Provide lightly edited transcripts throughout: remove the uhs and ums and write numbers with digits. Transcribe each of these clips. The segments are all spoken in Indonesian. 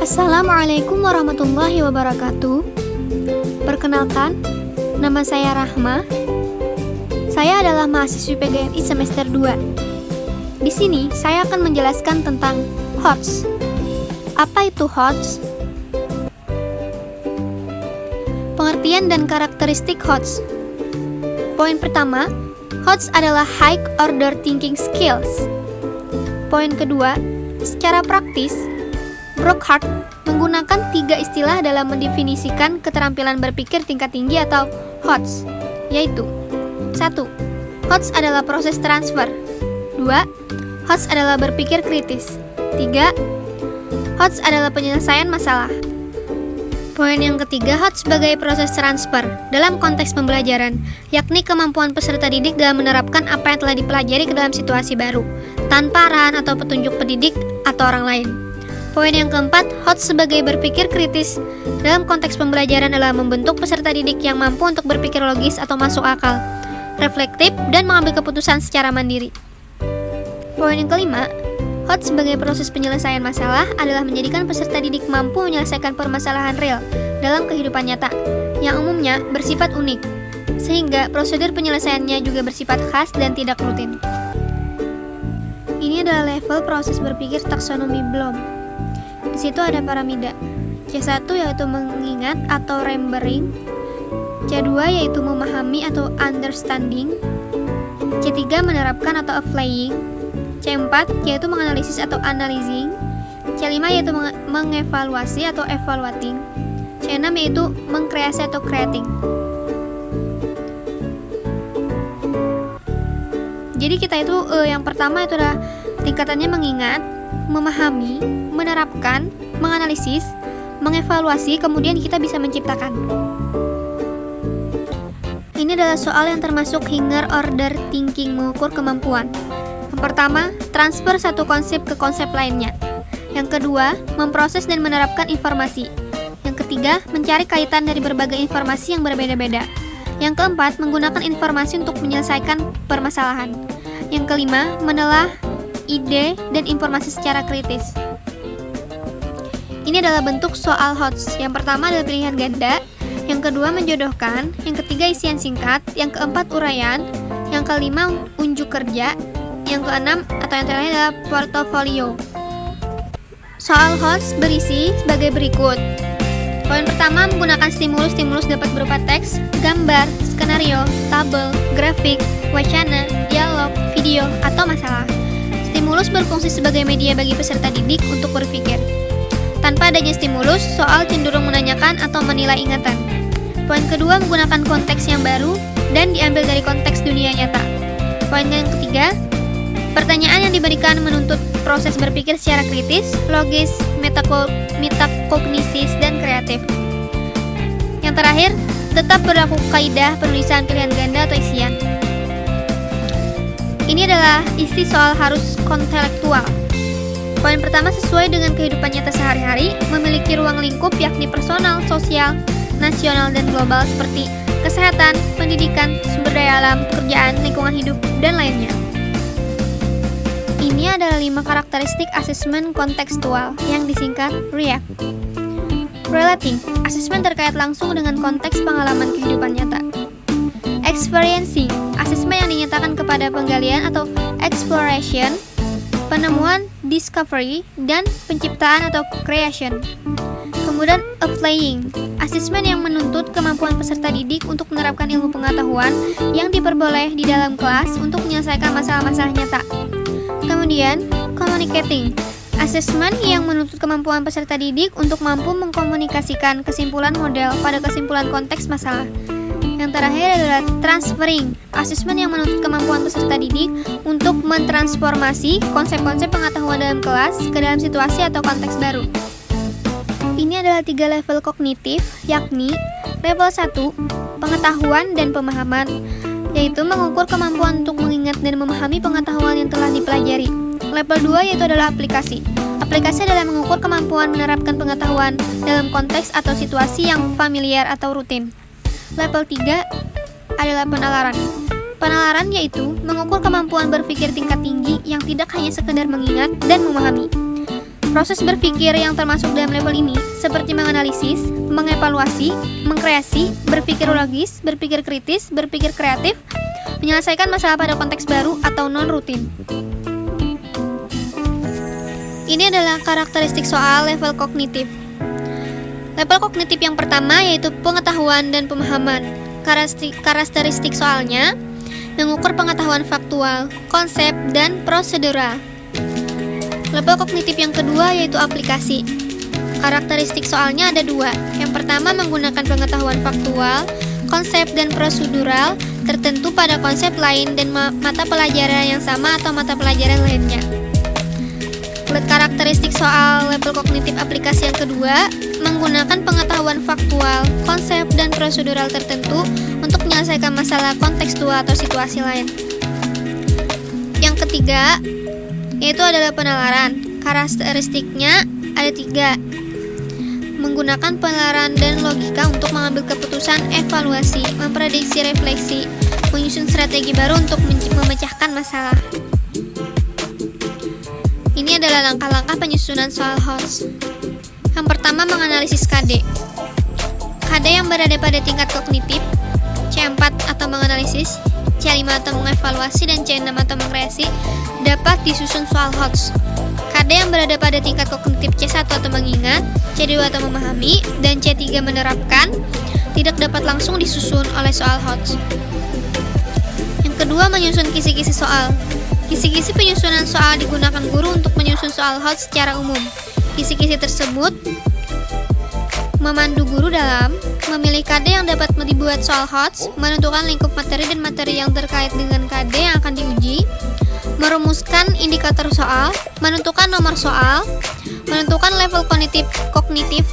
Assalamualaikum warahmatullahi wabarakatuh. Perkenalkan, nama saya Rahma. Saya adalah mahasiswi PGRI semester 2. Di sini saya akan menjelaskan tentang HOTS. Apa itu HOTS? Pengertian dan karakteristik HOTS. Poin pertama, HOTS adalah High Order Thinking Skills. Poin kedua, secara praktis, Brockhart menggunakan 3 istilah dalam mendefinisikan keterampilan berpikir tingkat tinggi atau HOTS, yaitu 1. HOTS adalah proses transfer. 2. HOTS adalah berpikir kritis. 3. HOTS adalah penyelesaian masalah. Poin yang ketiga, HOTS sebagai proses transfer dalam konteks pembelajaran, yakni kemampuan peserta didik dalam menerapkan apa yang telah dipelajari ke dalam situasi baru, tanpa arahan atau petunjuk pendidik atau orang lain. Poin yang keempat, HOTS sebagai berpikir kritis dalam konteks pembelajaran adalah membentuk peserta didik yang mampu untuk berpikir logis atau masuk akal, reflektif, dan mengambil keputusan secara mandiri. Poin yang kelima, HOTS sebagai proses penyelesaian masalah adalah menjadikan peserta didik mampu menyelesaikan permasalahan real dalam kehidupan nyata, yang umumnya bersifat unik, sehingga prosedur penyelesaiannya juga bersifat khas dan tidak rutin. Ini adalah level proses berpikir taksonomi Bloom. Di situ ada piramida. C1 yaitu mengingat atau remembering, C2 yaitu memahami atau understanding, C3 menerapkan atau applying, C4 yaitu menganalisis atau analyzing, C5 yaitu mengevaluasi atau evaluating, C6 yaitu mengkreasi atau creating. Jadi kita itu yang pertama itu adalah tingkatannya mengingat, memahami, menerapkan, menganalisis, mengevaluasi, kemudian kita bisa menciptakan. Ini adalah soal yang termasuk higher order thinking, mengukur kemampuan. Yang pertama, transfer satu konsep ke konsep lainnya. Yang kedua, memproses dan menerapkan informasi. Yang ketiga, mencari kaitan dari berbagai informasi yang berbeda-beda. Yang keempat, menggunakan informasi untuk menyelesaikan permasalahan. Yang kelima, menelah ide dan informasi secara kritis. Ini adalah bentuk soal HOTS. Yang pertama adalah pilihan ganda, yang kedua menjodohkan, yang ketiga isian singkat, yang keempat uraian, yang kelima unjuk kerja, yang keenam atau yang terakhir adalah portofolio. Soal HOTS berisi sebagai berikut. Poin pertama, menggunakan stimulus dapat berupa teks, gambar, skenario, tabel, grafik, wacana, dialog, video, atau masalah. Stimulus berfungsi sebagai media bagi peserta didik untuk berpikir. Tanpa adanya stimulus, soal cenderung menanyakan atau menilai ingatan. Poin kedua, menggunakan konteks yang baru dan diambil dari konteks dunia nyata. Poin yang ketiga, pertanyaan yang diberikan menuntut proses berpikir secara kritis, logis, metakognisis, dan kreatif. Yang terakhir, tetap berlaku kaidah penulisan pilihan ganda atau isian. Ini adalah isi soal harus kontelektual. Poin pertama, sesuai dengan kehidupan nyata sehari-hari, memiliki ruang lingkup yakni personal, sosial, nasional, dan global seperti kesehatan, pendidikan, sumber daya alam, pekerjaan, lingkungan hidup, dan lainnya. Ini adalah 5 karakteristik asesmen kontekstual yang disingkat REACT. Relating, asesmen terkait langsung dengan konteks pengalaman kehidupan nyata. Experiencing, asesmen yang dinyatakan kepada penggalian atau exploration, penemuan, discovery, dan penciptaan atau creation. Kemudian applying, asesmen yang menuntut kemampuan peserta didik untuk menerapkan ilmu pengetahuan yang diperboleh di dalam kelas untuk menyelesaikan masalah-masalah nyata. Kemudian, communicating, asesmen yang menuntut kemampuan peserta didik untuk mampu mengkomunikasikan kesimpulan model pada kesimpulan konteks masalah. Yang terakhir adalah transferring, asesmen yang menuntut kemampuan peserta didik untuk mentransformasi konsep-konsep pengetahuan dalam kelas ke dalam situasi atau konteks baru. Ini adalah 3 level kognitif, yakni level 1, pengetahuan dan pemahaman, yaitu mengukur kemampuan untuk mengingat dan memahami pengetahuan yang telah dipelajari. Level 2 yaitu adalah aplikasi. Aplikasi adalah mengukur kemampuan menerapkan pengetahuan dalam konteks atau situasi yang familiar atau rutin. Level 3 adalah penalaran. Penalaran yaitu mengukur kemampuan berpikir tingkat tinggi yang tidak hanya sekedar mengingat dan memahami. Proses berpikir yang termasuk dalam label ini seperti menganalisis, mengevaluasi, mengkreasi, berpikir logis, berpikir kritis, berpikir kreatif, menyelesaikan masalah pada konteks baru atau non-rutin. Ini adalah karakteristik soal level kognitif. Level kognitif yang pertama yaitu pengetahuan dan pemahaman. Karakteristik soalnya mengukur pengetahuan faktual, konsep, dan prosedural. Level kognitif yang kedua yaitu aplikasi. Karakteristik soalnya ada dua. Yang pertama menggunakan pengetahuan faktual, konsep, dan prosedural tertentu pada konsep lain dan mata pelajaran yang sama atau mata pelajaran lainnya. Karakteristik soal level kognitif aplikasi yang kedua menggunakan pengetahuan faktual, konsep, dan prosedural tertentu untuk menyelesaikan masalah kontekstual atau situasi lain. Yang ketiga yaitu adalah penalaran. Karakteristiknya ada tiga. Menggunakan penalaran dan logika untuk mengambil keputusan, evaluasi, memprediksi refleksi, menyusun strategi baru untuk memecahkan masalah. Ini adalah langkah-langkah penyusunan soal HOTS. Yang pertama menganalisis KD. KD yang berada pada tingkat kognitif, C4 atau menganalisis, C5 atau mengevaluasi, dan C6 atau mengkreasi dapat disusun soal HOTS. KD yang berada pada tingkat kognitif C1 atau mengingat, C2 atau memahami, dan C3 menerapkan tidak dapat langsung disusun oleh soal HOTS. Yang kedua menyusun kisi-kisi soal. Kisi-kisi penyusunan soal digunakan guru untuk menyusun soal HOTS secara umum. Kisi-kisi tersebut memandu guru dalam memilih KD yang dapat dibuat soal HOTS, menentukan lingkup materi dan materi yang terkait dengan KD yang akan diuji, merumuskan indikator soal, menentukan nomor soal, menentukan level kognitif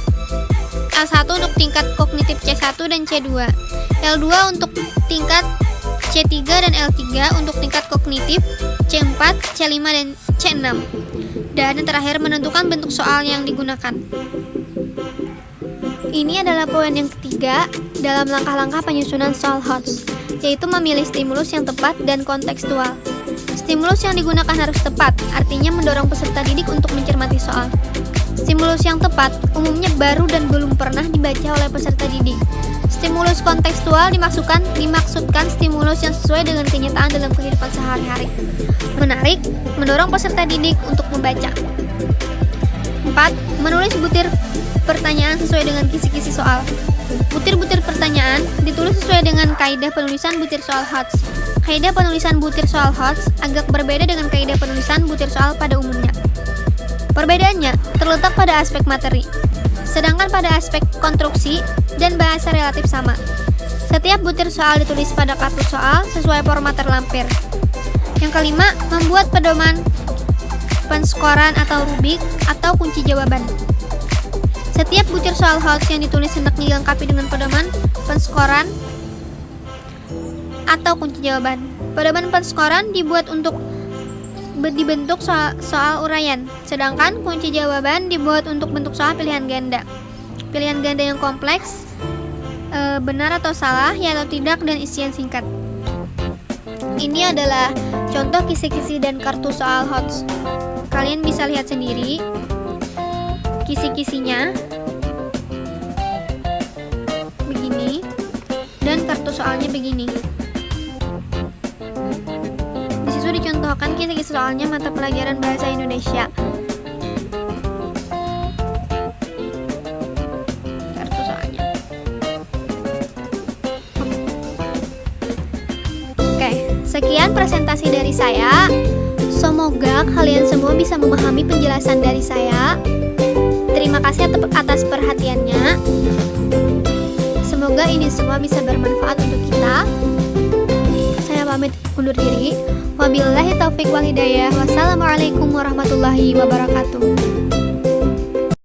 L1 untuk tingkat kognitif C1 dan C2, L2 untuk tingkat C3 dan L3 untuk tingkat kognitif C4, C5, dan C6. Dan yang terakhir menentukan bentuk soal yang digunakan. Ini adalah poin yang ketiga dalam langkah-langkah penyusunan soal HOTS, yaitu memilih stimulus yang tepat dan kontekstual. Stimulus yang digunakan harus tepat, artinya mendorong peserta didik untuk mencermati soal. Stimulus yang tepat umumnya baru dan belum pernah dibaca oleh peserta didik. Stimulus kontekstual dimaksudkan stimulus yang sesuai dengan kenyataan dalam kehidupan sehari-hari. Menarik, mendorong peserta didik untuk membaca. 4. Menulis butir pertanyaan sesuai dengan kisi-kisi soal. Butir-butir pertanyaan ditulis sesuai dengan kaidah penulisan butir soal HOTS. Kaidah penulisan butir soal HOTS agak berbeda dengan kaidah penulisan butir soal pada umumnya. Perbedaannya terletak pada aspek materi, sedangkan pada aspek konstruksi dan bahasa relatif sama. Setiap butir soal ditulis pada kartu soal sesuai format terlampir. Yang kelima, membuat pedoman penskoran atau rubik atau kunci jawaban. Setiap butir soal HOTS yang ditulis hendak dilengkapi dengan pedoman penskoran atau kunci jawaban. Pedoman penskoran dibentuk soal uraian, sedangkan kunci jawaban dibuat untuk bentuk soal pilihan ganda. Pilihan ganda yang kompleks, benar atau salah, ya atau tidak, dan isian singkat. Ini adalah contoh kisi-kisi dan kartu soal HOTS. Kalian bisa lihat sendiri kisi-kisinya begini dan kartu soalnya begini. Di situ dicontohkan kisi-kisi soalnya mata pelajaran bahasa Indonesia. Kartu soalnya. Oke, sekian presentasi dari saya. Semoga kalian semua bisa memahami penjelasan dari saya. Terima kasih atas perhatiannya. Semoga ini semua bisa bermanfaat untuk kita. Saya pamit undur diri. Wabillahi taufik wal hidayah. Wassalamualaikum warahmatullahi wabarakatuh.